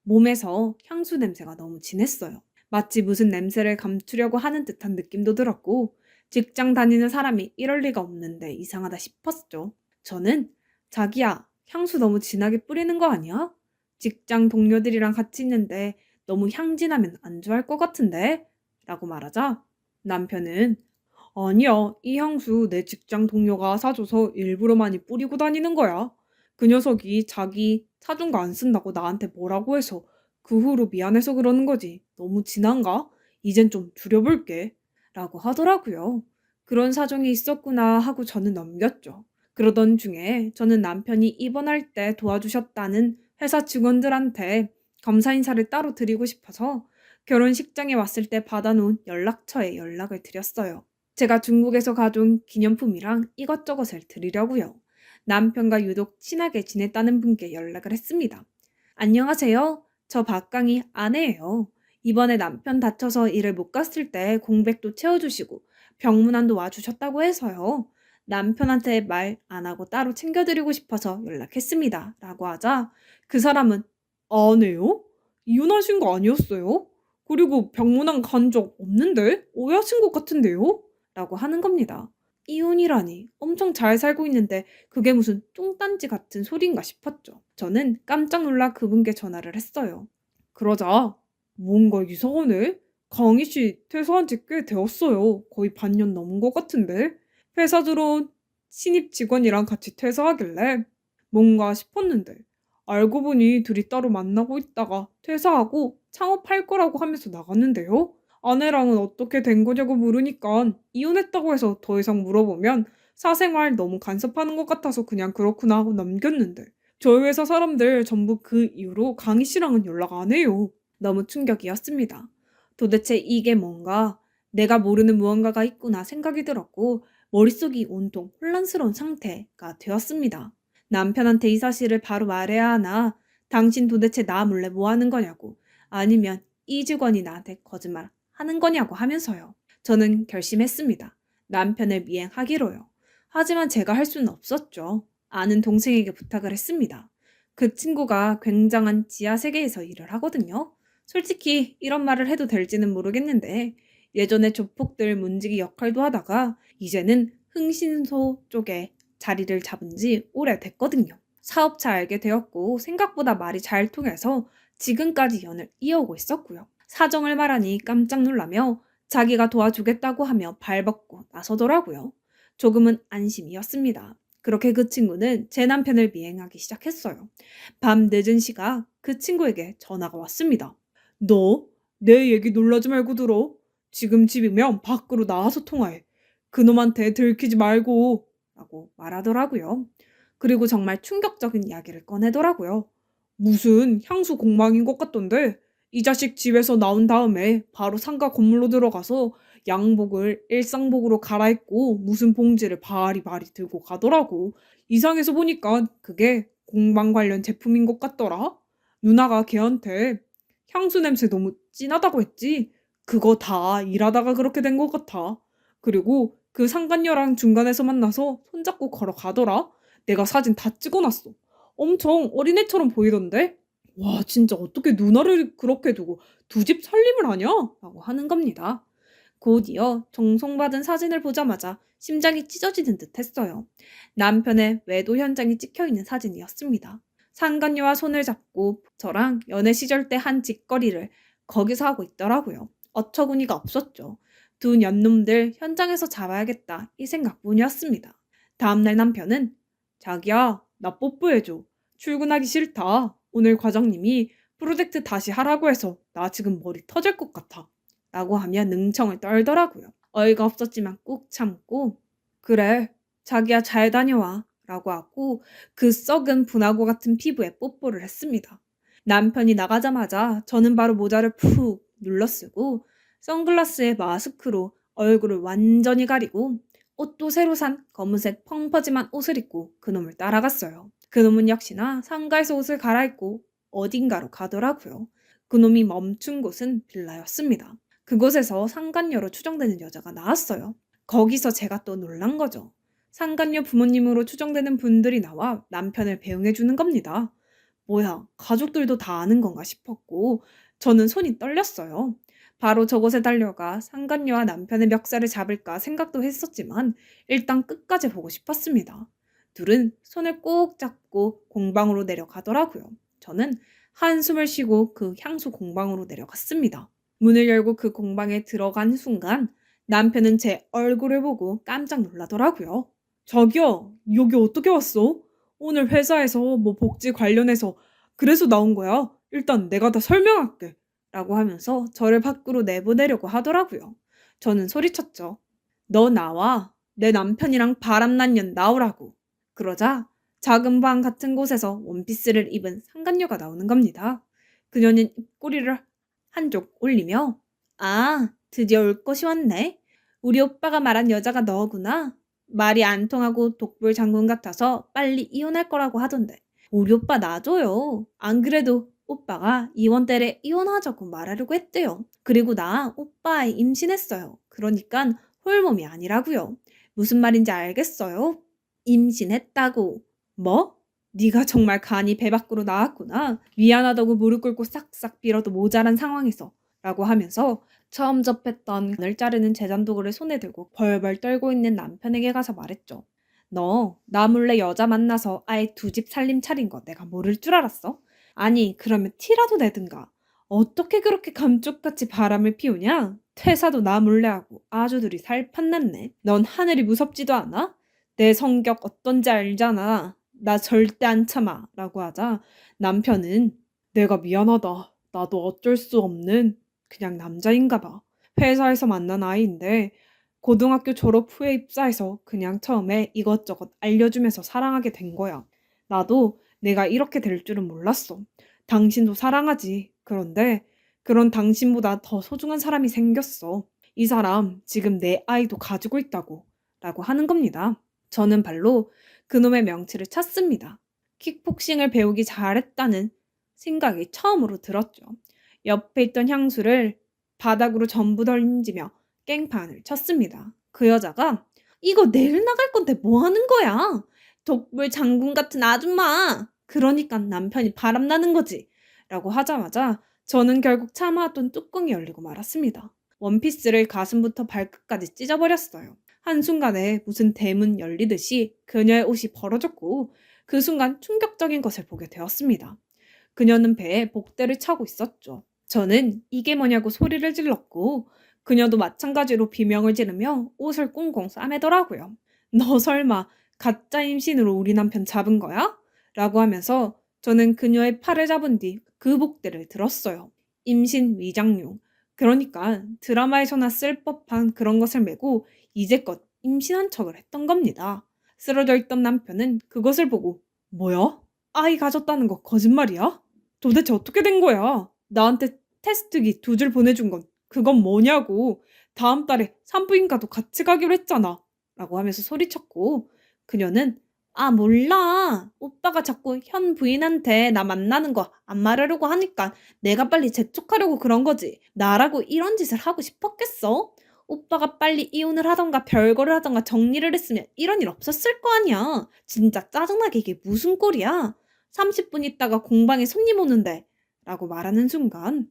몸에서 향수 냄새가 너무 진했어요. 마치 무슨 냄새를 감추려고 하는 듯한 느낌도 들었고, 직장 다니는 사람이 이럴 리가 없는데 이상하다 싶었죠. 저는 자기야, 향수 너무 진하게 뿌리는 거 아니야? 직장 동료들이랑 같이 있는데 너무 향 진하면 안 좋아할 것 같은데? 라고 말하자 남편은 아니야, 이 향수 내 직장 동료가 사줘서 일부러 많이 뿌리고 다니는 거야. 그 녀석이 자기 사준 거 안 쓴다고 나한테 뭐라고 해서 그 후로 미안해서 그러는 거지. 너무 진한가? 이젠 좀 줄여볼게. 라고 하더라고요. 그런 사정이 있었구나 하고 저는 넘겼죠. 그러던 중에 저는 남편이 입원할 때 도와주셨다는 회사 직원들한테 감사 인사를 따로 드리고 싶어서 결혼식장에 왔을 때 받아놓은 연락처에 연락을 드렸어요. 제가 중국에서 가져온 기념품이랑 이것저것을 드리려고요. 남편과 유독 친하게 지냈다는 분께 연락을 했습니다. 안녕하세요. 저 박강희 아내예요. 이번에 남편 다쳐서 일을 못 갔을 때 공백도 채워주시고 병문안도 와주셨다고 해서요. 남편한테 말 안 하고 따로 챙겨드리고 싶어서 연락했습니다. 라고 하자 그 사람은 아내요? 이혼하신 거 아니었어요? 그리고 병문안 간 적 없는데? 오해하신 것 같은데요? 라고 하는 겁니다. 이혼이라니 엄청 잘 살고 있는데 그게 무슨 뚱딴지 같은 소린가 싶었죠. 저는 깜짝 놀라 그분께 전화를 했어요. 그러자 뭔가 이상하네? 강희 씨 퇴사한 지 꽤 되었어요. 거의 반년 넘은 것 같은데 회사 들어온 신입 직원이랑 같이 퇴사하길래 뭔가 싶었는데 알고 보니 둘이 따로 만나고 있다가 퇴사하고 창업할 거라고 하면서 나갔는데요. 아내랑은 어떻게 된 거냐고 물으니까 이혼했다고 해서 더 이상 물어보면 사생활 너무 간섭하는 것 같아서 그냥 그렇구나 하고 넘겼는데 저희 회사 사람들 전부 그 이후로 강희 씨랑은 연락 안 해요. 너무 충격이었습니다. 도대체 이게 뭔가 내가 모르는 무언가가 있구나 생각이 들었고 머릿속이 온통 혼란스러운 상태가 되었습니다. 남편한테 이 사실을 바로 말해야 하나? 당신 도대체 나 몰래 뭐 하는 거냐고. 아니면 이 직원이 나한테 거짓말 하는 거냐고 하면서요. 저는 결심했습니다. 남편을 미행하기로요. 하지만 제가 할 수는 없었죠. 아는 동생에게 부탁을 했습니다. 그 친구가 굉장한 지하 세계에서 일을 하거든요. 솔직히 이런 말을 해도 될지는 모르겠는데 예전에 조폭들 문지기 역할도 하다가 이제는 흥신소 쪽에 자리를 잡은 지 오래됐거든요. 사업차 알게 되었고 생각보다 말이 잘 통해서 지금까지 연을 이어오고 있었고요. 사정을 말하니 깜짝 놀라며 자기가 도와주겠다고 하며 발벗고 나서더라고요. 조금은 안심이었습니다. 그렇게 그 친구는 제 남편을 미행하기 시작했어요. 밤 늦은 시각 그 친구에게 전화가 왔습니다. 너 내 얘기 놀라지 말고 들어. 지금 집이면 밖으로 나와서 통화해. 그놈한테 들키지 말고 라고 말하더라고요. 그리고 정말 충격적인 이야기를 꺼내더라고요. 무슨 향수 공방인 것 같던데 이 자식 집에서 나온 다음에 바로 상가 건물로 들어가서 양복을 일상복으로 갈아입고 무슨 봉지를 바리바리 들고 가더라고. 이상해서 보니까 그게 공방 관련 제품인 것 같더라. 누나가 걔한테 향수 냄새 너무 진하다고 했지. 그거 다 일하다가 그렇게 된 것 같아. 그리고 그 상간녀랑 중간에서 만나서 손잡고 걸어가더라. 내가 사진 다 찍어놨어. 엄청 어린애처럼 보이던데? 와, 진짜 어떻게 누나를 그렇게 두고 두 집 살림을 하냐? 라고 하는 겁니다. 곧이어 정송받은 사진을 보자마자 심장이 찢어지는 듯 했어요. 남편의 외도 현장이 찍혀있는 사진이었습니다. 상간녀와 손을 잡고 저랑 연애 시절 때 한 짓거리를 거기서 하고 있더라고요. 어처구니가 없었죠. 두 년놈들 현장에서 잡아야겠다 이 생각뿐이었습니다. 다음날 남편은 자기야 나 뽀뽀해줘. 출근하기 싫다. 오늘 과장님이 프로젝트 다시 하라고 해서 나 지금 머리 터질 것 같아. 라고 하며 능청을 떨더라고요. 어이가 없었지만 꾹 참고 그래 자기야 잘 다녀와 라고 하고 그 썩은 분화구 같은 피부에 뽀뽀를 했습니다. 남편이 나가자마자 저는 바로 모자를 푹 눌러쓰고 선글라스에 마스크로 얼굴을 완전히 가리고 옷도 새로 산 검은색 펑퍼짐한 옷을 입고 그놈을 따라갔어요. 그놈은 역시나 상가에서 옷을 갈아입고 어딘가로 가더라고요. 그놈이 멈춘 곳은 빌라였습니다. 그곳에서 상간녀로 추정되는 여자가 나왔어요. 거기서 제가 또 놀란 거죠. 상간녀 부모님으로 추정되는 분들이 나와 남편을 배웅해 주는 겁니다. 뭐야, 가족들도 다 아는 건가 싶었고 저는 손이 떨렸어요. 바로 저곳에 달려가 상간녀와 남편의 멱살을 잡을까 생각도 했었지만 일단 끝까지 보고 싶었습니다. 둘은 손을 꼭 잡고 공방으로 내려가더라고요. 저는 한숨을 쉬고 그 향수 공방으로 내려갔습니다. 문을 열고 그 공방에 들어간 순간 남편은 제 얼굴을 보고 깜짝 놀라더라고요. 자기야, 여기 어떻게 왔어? 오늘 회사에서 뭐 복지 관련해서 그래서 나온 거야. 일단 내가 다 설명할게. 라고 하면서 저를 밖으로 내보내려고 하더라고요. 저는 소리쳤죠. 너 나와. 내 남편이랑 바람난 년 나오라고. 그러자 작은 방 같은 곳에서 원피스를 입은 상간녀가 나오는 겁니다. 그녀는 입꼬리를 한쪽 올리며 아, 드디어 올 것이 왔네. 우리 오빠가 말한 여자가 너구나. 말이 안 통하고 독불 장군 같아서 빨리 이혼할 거라고 하던데. 우리 오빠 놔줘요. 안 그래도 오빠가 이번 달에 이혼하자고 말하려고 했대요. 그리고 나 오빠 임신했어요. 그러니까 홀몸이 아니라고요. 무슨 말인지 알겠어요? 임신했다고. 뭐? 네가 정말 간이 배 밖으로 나왔구나. 미안하다고 무릎 꿇고 싹싹 빌어도 모자란 상황에서 라고 하면서 처음 접했던 을 자르는 제잔도구를 손에 들고 벌벌 떨고 있는 남편에게 가서 말했죠. 너 나 몰래 여자 만나서 아예 두 집 살림 차린 거 내가 모를 줄 알았어? 아니 그러면 티라도 내든가. 어떻게 그렇게 감쪽같이 바람을 피우냐? 퇴사도 나 몰래 하고 아주들이 살판났네. 넌 하늘이 무섭지도 않아? 내 성격 어떤지 알잖아. 나 절대 안 참아 라고 하자 남편은 내가 미안하다. 나도 어쩔 수 없는 그냥 남자인가 봐. 회사에서 만난 아이인데 고등학교 졸업 후에 입사해서 그냥 처음에 이것저것 알려주면서 사랑하게 된 거야. 나도 내가 이렇게 될 줄은 몰랐어. 당신도 사랑하지. 그런데 그런 당신보다 더 소중한 사람이 생겼어. 이 사람 지금 내 아이도 가지고 있다고 라고 하는 겁니다. 저는 발로 그놈의 명치를 찼습니다. 킥복싱을 배우기 잘했다는 생각이 처음으로 들었죠. 옆에 있던 향수를 바닥으로 전부 던지며 깽판을 쳤습니다. 그 여자가 이거 내일 나갈 건데 뭐 하는 거야? 독불 장군 같은 아줌마. 그러니까 남편이 바람나는 거지. 라고 하자마자 저는 결국 참아왔던 뚜껑이 열리고 말았습니다. 원피스를 가슴부터 발끝까지 찢어버렸어요. 한순간에 무슨 대문 열리듯이 그녀의 옷이 벌어졌고 그 순간 충격적인 것을 보게 되었습니다. 그녀는 배에 복대를 차고 있었죠. 저는 이게 뭐냐고 소리를 질렀고 그녀도 마찬가지로 비명을 지르며 옷을 꽁꽁 싸매더라고요. 너 설마 가짜 임신으로 우리 남편 잡은 거야? 라고 하면서 저는 그녀의 팔을 잡은 뒤 그 복대를 들었어요. 임신 위장용. 그러니까 드라마에서나 쓸 법한 그런 것을 메고 이제껏 임신한 척을 했던 겁니다. 쓰러져 있던 남편은 그것을 보고 뭐야? 아이 가졌다는 거 거짓말이야? 도대체 어떻게 된 거야? 나한테 테스트기 2줄 보내준 건 그건 뭐냐고. 다음 달에 산부인과도 같이 가기로 했잖아. 라고 하면서 소리쳤고 그녀는 아 몰라. 오빠가 자꾸 현 부인한테 나 만나는 거 안 말하려고 하니까 내가 빨리 재촉하려고 그런 거지. 나라고 이런 짓을 하고 싶었겠어? 오빠가 빨리 이혼을 하던가 별거를 하던가 정리를 했으면 이런 일 없었을 거 아니야. 진짜 짜증나게 이게 무슨 꼴이야. 30분 있다가 공방에 손님 오는데 라고 말하는 순간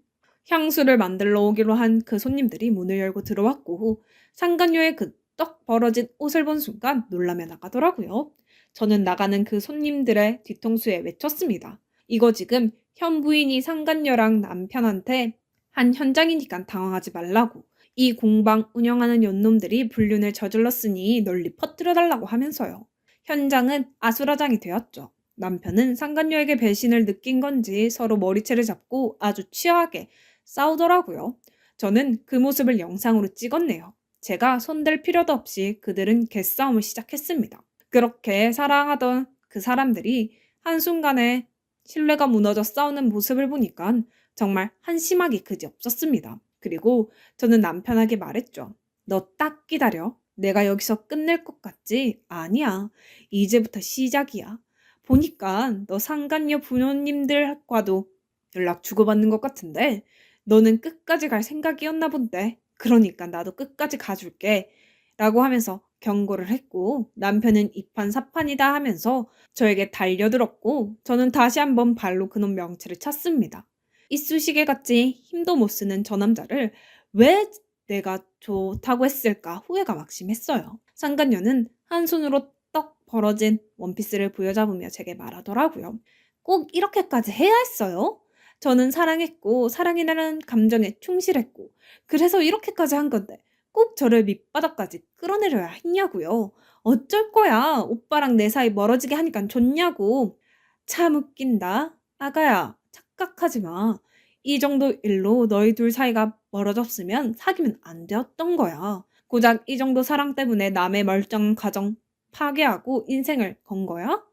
향수를 만들러 오기로 한 그 손님들이 문을 열고 들어왔고 상간녀의 그 떡 벌어진 옷을 본 순간 놀라며 나가더라고요. 저는 나가는 그 손님들의 뒤통수에 외쳤습니다. 이거 지금 현 부인이 상간녀랑 남편한테 한 현장이니까 당황하지 말라고. 이 공방 운영하는 연놈들이 불륜을 저질렀으니 널리 퍼뜨려달라고 하면서요. 현장은 아수라장이 되었죠. 남편은 상간녀에게 배신을 느낀 건지 서로 머리채를 잡고 아주 치열하게 싸우더라고요. 저는 그 모습을 영상으로 찍었네요. 제가 손댈 필요도 없이 그들은 개싸움을 시작했습니다. 그렇게 사랑하던 그 사람들이 한순간에 신뢰가 무너져 싸우는 모습을 보니까 정말 한심하기 그지없었습니다. 그리고 저는 남편에게 말했죠. 너 딱 기다려. 내가 여기서 끝낼 것 같지? 아니야. 이제부터 시작이야. 보니까 너 상간녀 부모님들과도 연락 주고받는 것 같은데 너는 끝까지 갈 생각이었나 본데. 그러니까 나도 끝까지 가줄게. 라고 하면서 경고를 했고 남편은 이판사판이다 하면서 저에게 달려들었고 저는 다시 한번 발로 그놈 명치를 찼습니다. 이쑤시개 같이 힘도 못 쓰는 저 남자를 왜 내가 좋다고 했을까 후회가 막심했어요. 상간녀는 한 손으로 떡 벌어진 원피스를 부여잡으며 제게 말하더라고요. 꼭 이렇게까지 해야 했어요? 저는 사랑했고 사랑이라는 감정에 충실했고 그래서 이렇게까지 한 건데 꼭 저를 밑바닥까지 끌어내려야 했냐고요. 어쩔 거야. 오빠랑 내 사이 멀어지게 하니까 좋냐고. 참 웃긴다. 아가야, 착각하지 마. 이 정도 일로 너희 둘 사이가 멀어졌으면 사귀면 안 되었던 거야. 고작 이 정도 사랑 때문에 남의 멀쩡한 가정 파괴하고 인생을 건 거야?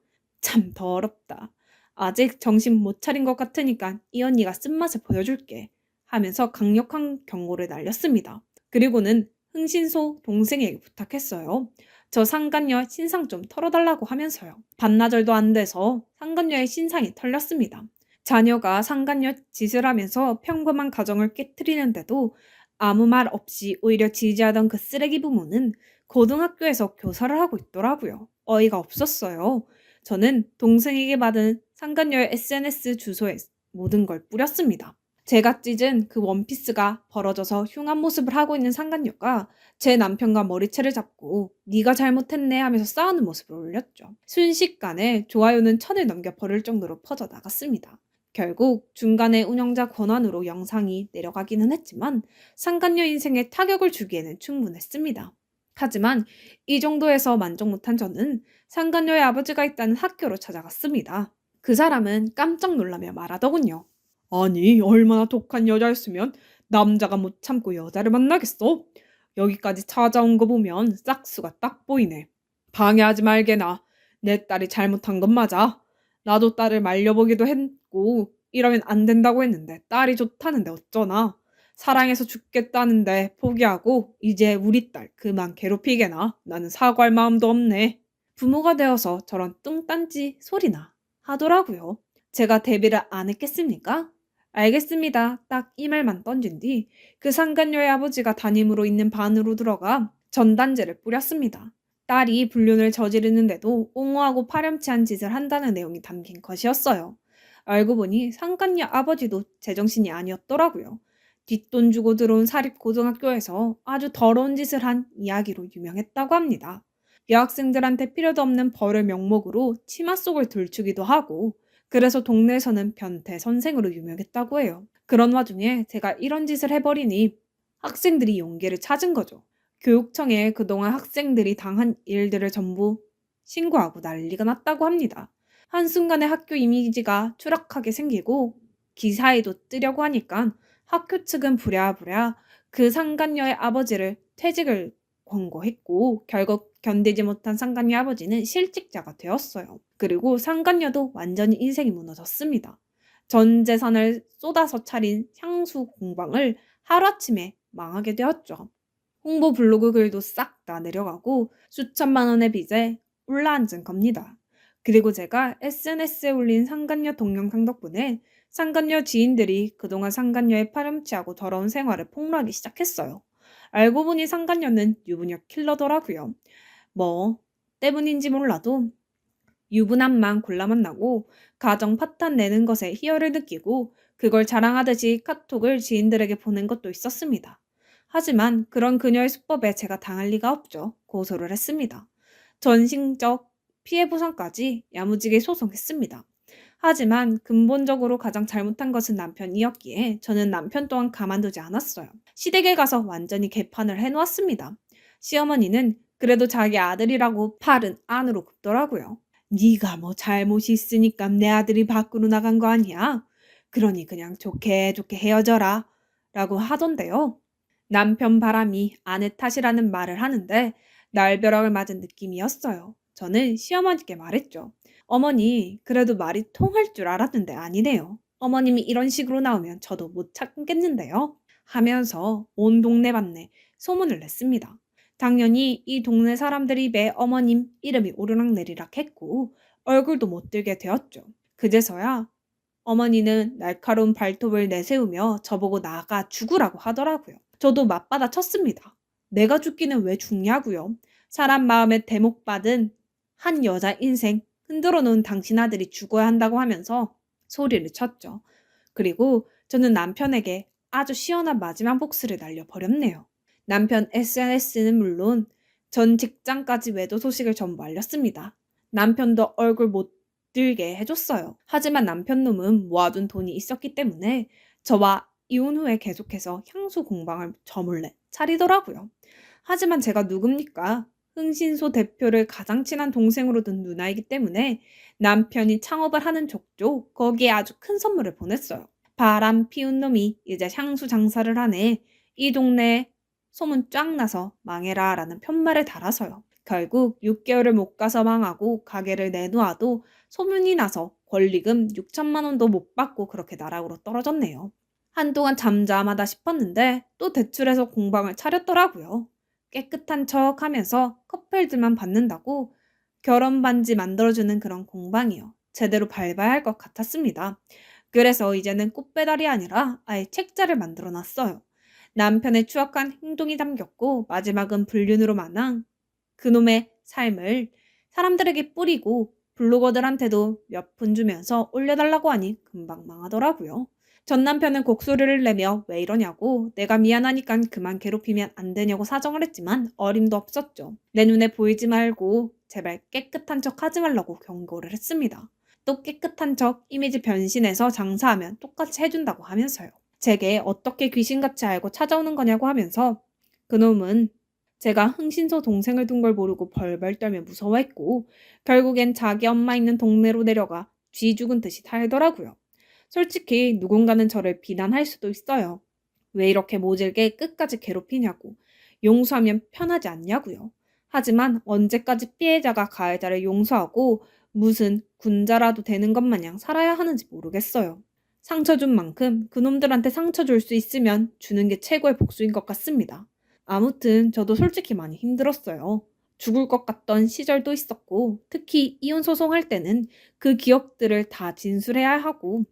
참 더럽다. 아직 정신 못 차린 것 같으니까 이 언니가 쓴맛을 보여줄게. 하면서 강력한 경고를 날렸습니다. 그리고는 흥신소 동생에게 부탁했어요. 저 상간녀 신상 좀 털어달라고 하면서요. 반나절도 안 돼서 상간녀의 신상이 털렸습니다. 자녀가 상간녀 짓을 하면서 평범한 가정을 깨트리는데도 아무 말 없이 오히려 지지하던 그 쓰레기 부모는 고등학교에서 교사를 하고 있더라고요. 어이가 없었어요. 저는 동생에게 받은 상간녀의 SNS 주소에 모든 걸 뿌렸습니다. 제가 찢은 그 원피스가 벌어져서 흉한 모습을 하고 있는 상간녀가 제 남편과 머리채를 잡고 네가 잘못했네 하면서 싸우는 모습을 올렸죠. 순식간에 좋아요는 천을 넘겨 버릴 정도로 퍼져 나갔습니다. 결국 중간에 운영자 권한으로 영상이 내려가기는 했지만 상간녀 인생에 타격을 주기에는 충분했습니다. 하지만 이 정도에서 만족 못한 저는 상간녀의 아버지가 있다는 학교로 찾아갔습니다. 그 사람은 깜짝 놀라며 말하더군요. 아니, 얼마나 독한 여자였으면 남자가 못 참고 여자를 만나겠어? 여기까지 찾아온 거 보면 싹수가 딱 보이네. 방해하지 말게나. 내 딸이 잘못한 건 맞아. 나도 딸을 말려보기도 했고 이러면 안 된다고 했는데 딸이 좋다는데 어쩌나. 사랑해서 죽겠다는데 포기하고 이제 우리 딸 그만 괴롭히게나. 나는 사과할 마음도 없네. 부모가 되어서 저런 뚱딴지 소리나 하더라고요. 제가 대비를 안 했겠습니까? 알겠습니다. 딱 이 말만 던진 뒤 그 상간녀의 아버지가 담임으로 있는 반으로 들어가 전단지를 뿌렸습니다. 딸이 불륜을 저지르는데도 옹호하고 파렴치한 짓을 한다는 내용이 담긴 것이었어요. 알고 보니 상간녀 아버지도 제정신이 아니었더라고요. 뒷돈 주고 들어온 사립고등학교에서 아주 더러운 짓을 한 이야기로 유명했다고 합니다. 여학생들한테 필요도 없는 벌을 명목으로 치마 속을 들추기도 하고 그래서 동네에서는 변태 선생으로 유명했다고 해요. 그런 와중에 제가 이런 짓을 해버리니 학생들이 용기를 찾은 거죠. 교육청에 그동안 학생들이 당한 일들을 전부 신고하고 난리가 났다고 합니다. 한순간에 학교 이미지가 추락하게 생기고 기사에도 뜨려고 하니까 학교 측은 부랴부랴 그 상간녀의 아버지를 퇴직을 권고했고 결국 견디지 못한 상간녀 아버지는 실직자가 되었어요. 그리고 상간녀도 완전히 인생이 무너졌습니다. 전 재산을 쏟아서 차린 향수 공방을 하루아침에 망하게 되었죠. 홍보 블로그 글도 싹 다 내려가고 수천만 원의 빚에 올라앉은 겁니다. 그리고 제가 SNS에 올린 상간녀 동영상 덕분에 상간녀 지인들이 그동안 상간녀의 파렴치하고 더러운 생활을 폭로하기 시작했어요. 알고 보니 상간녀는 유부녀 킬러더라고요. 뭐 때문인지 몰라도 유부남만 골라 만나고 가정 파탄 내는 것에 희열을 느끼고 그걸 자랑하듯이 카톡을 지인들에게 보낸 것도 있었습니다. 하지만 그런 그녀의 수법에 제가 당할 리가 없죠. 고소를 했습니다. 전신적 피해 보상까지 야무지게 소송했습니다. 하지만 근본적으로 가장 잘못한 것은 남편이었기에 저는 남편 또한 가만두지 않았어요. 시댁에 가서 완전히 개판을 해놓았습니다. 시어머니는 그래도 자기 아들이라고 팔은 안으로 굽더라고요. 네가 뭐 잘못이 있으니까 내 아들이 밖으로 나간 거 아니야? 그러니 그냥 좋게 좋게 헤어져라 라고 하던데요. 남편 바람이 아내 탓이라는 말을 하는데 날벼락을 맞은 느낌이었어요. 저는 시어머니께 말했죠. 어머니, 그래도 말이 통할 줄 알았는데 아니네요. 어머님이 이런 식으로 나오면 저도 못 참겠는데요. 하면서 온 동네방네 소문을 냈습니다. 당연히 이 동네 사람들 입에 어머님 이름이 오르락내리락 했고 얼굴도 못 들게 되었죠. 그제서야 어머니는 날카로운 발톱을 내세우며 저보고 나가 죽으라고 하더라고요. 저도 맞받아 쳤습니다. 내가 죽기는 왜 죽냐고요. 사람 마음에 대목받은 한 여자 인생 흔들어 놓은 당신 아들이 죽어야 한다고 하면서 소리를 쳤죠. 그리고 저는 남편에게 아주 시원한 마지막 복수를 날려버렸네요. 남편 SNS는 물론 전 직장까지 외도 소식을 전부 알렸습니다. 남편도 얼굴 못 들게 해줬어요. 하지만 남편 놈은 모아둔 돈이 있었기 때문에 저와 이혼 후에 계속해서 향수 공방을 저 몰래 차리더라고요. 하지만 제가 누굽니까? 흥신소 대표를 가장 친한 동생으로 둔 누나이기 때문에 남편이 창업을 하는 족족 거기에 아주 큰 선물을 보냈어요. 바람 피운 놈이 이제 향수 장사를 하네. 이 동네에 소문 쫙 나서 망해라 라는 편말을 달아서요. 결국 6개월을 못 가서 망하고 가게를 내놓아도 소문이 나서 권리금 6천만 원도 못 받고 그렇게 나락으로 떨어졌네요. 한동안 잠잠하다 싶었는데 또 대출해서 공방을 차렸더라고요. 깨끗한 척 하면서 커플들만 받는다고 결혼 반지 만들어주는 그런 공방이요. 제대로 밟아야 할 것 같았습니다. 그래서 이제는 꽃배달이 아니라 아예 책자를 만들어 놨어요. 남편의 추악한 행동이 담겼고 마지막은 불륜으로 만난 그놈의 삶을 사람들에게 뿌리고 블로거들한테도 몇 푼 주면서 올려달라고 하니 금방 망하더라고요. 전 남편은 곡소리를 내며 왜 이러냐고 내가 미안하니까 그만 괴롭히면 안 되냐고 사정을 했지만 어림도 없었죠. 내 눈에 보이지 말고 제발 깨끗한 척 하지 말라고 경고를 했습니다. 또 깨끗한 척 이미지 변신해서 장사하면 똑같이 해준다고 하면서요. 제게 어떻게 귀신같이 알고 찾아오는 거냐고 하면서 그놈은 제가 흥신소 동생을 둔 걸 모르고 벌벌 떨며 무서워했고 결국엔 자기 엄마 있는 동네로 내려가 쥐 죽은 듯이 살더라고요. 솔직히 누군가는 저를 비난할 수도 있어요. 왜 이렇게 모질게 끝까지 괴롭히냐고, 용서하면 편하지 않냐고요. 하지만 언제까지 피해자가 가해자를 용서하고 무슨 군자라도 되는 것 마냥 살아야 하는지 모르겠어요. 상처 준 만큼 그놈들한테 상처 줄 수 있으면 주는 게 최고의 복수인 것 같습니다. 아무튼 저도 솔직히 많이 힘들었어요. 죽을 것 같던 시절도 있었고 특히 이혼 소송할 때는 그 기억들을 다 진술해야 하고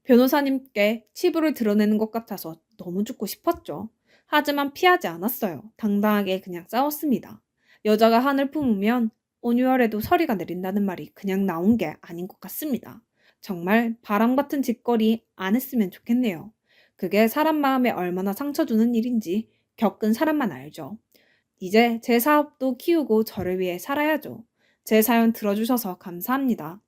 변호사님께 치부를 드러내는 것 같아서 너무 죽고 싶었죠. 하지만 피하지 않았어요. 당당하게 그냥 싸웠습니다. 여자가 한을 품으면 온유월에도 서리가 내린다는 말이 그냥 나온 게 아닌 것 같습니다. 정말 바람 같은 짓거리 안 했으면 좋겠네요. 그게 사람 마음에 얼마나 상처 주는 일인지 겪은 사람만 알죠. 이제 제 사업도 키우고 저를 위해 살아야죠. 제 사연 들어주셔서 감사합니다.